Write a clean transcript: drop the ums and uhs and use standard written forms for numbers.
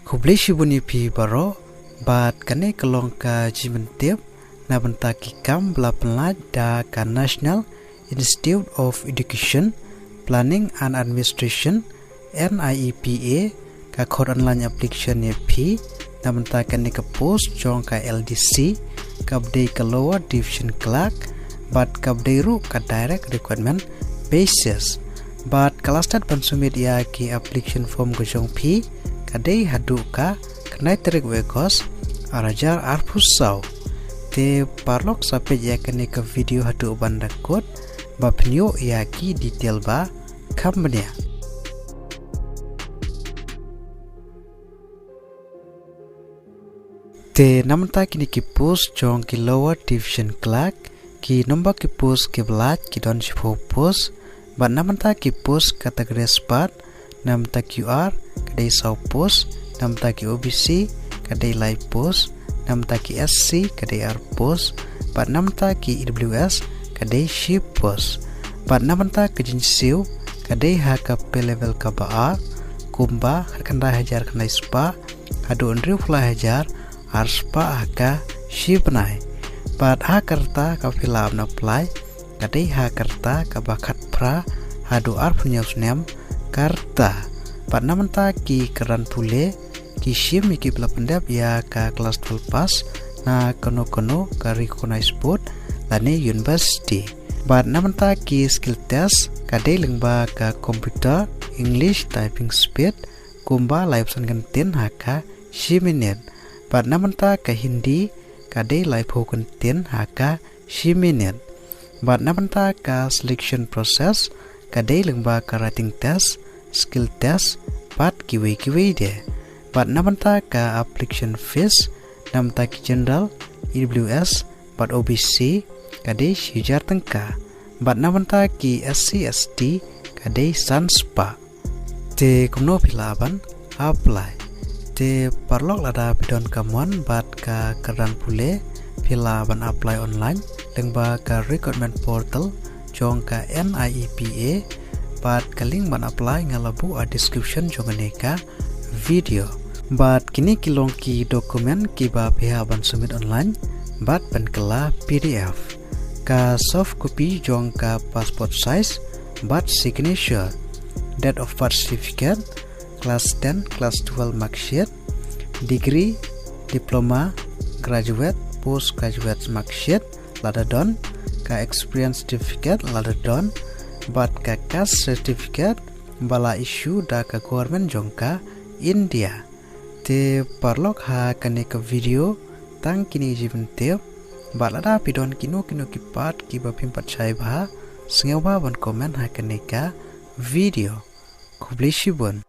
Kublishi buni pi baro bat kane kelong ka jimentip na benta kikam belapenlaj da ka National Institute of Education Planning and Administration NIEPA ka code online application ni pi na benta kane ka post jong ka LDC kabdei ka lower division clerk bat kabdei ru ka direct requirement basis bat kalastat pansumit ya ki application form ko jong pi kadai hadu ka kenai terik wekos arajar arpusau te parlok sampai ya kene ke video hadu banda kot ba penyo ya ki detail ba company te namta kini ki post jong ki lower division clerk ki nombor ki post ki belaj ki don shifo post ba namta ki post kategori spot namta QR kadai saw post namta ki OBC kadai live post namta ki SC kadai R post bat namta ki EWS kadai ship post bat namta ki jinsiu kadai HKP level ka ba kumba kanda hajar kanda spa hadu andri fula hajar ar spa haka ship nai bat hakarta ka filam na apply kadai hakarta ka bakat pra hadu ar punya usnem karta pat namanta ki keran pule ki shim ki bela pendap ya ka kelas 12 pas na kono ka recognize board lane university bat namanta ki skill test kadai lengba ka computer English typing speed kumba live san ganten haka shiminit bat namanta ka Hindi kadai live ho ganten haka shiminit bat namanta ka selection process kadai lengba ka writing test skill test pat kiwi de pat namanta ka application fees namta ki general EWS pat OBC kadai shijar tengka pat namanta ki SC ST kadai sanspa te kumno pilaban apply te parlok lada bidon kamuan bat ka keran pule pilaban apply online lengba ka recruitment portal jong ka NIEPA bat kaling ban apply ngalabu a description jonganeka video bat kini kilong ki dokumen ki ba pihak ban submit online bat ban kela PDF ka soft copy jong ka passport size bat signature date of birth certificate class 10 class 12 marksheet degree diploma graduate postgraduate marksheet lada don ka experience certificate lada don bat ka caste certificate bala issue da ka government jongka India te parlok ha kane ka video tang kini jiven te balada pidon kino kipat ki ba pimpat chai ba sengewa ban komen ha kane ka video kublishibun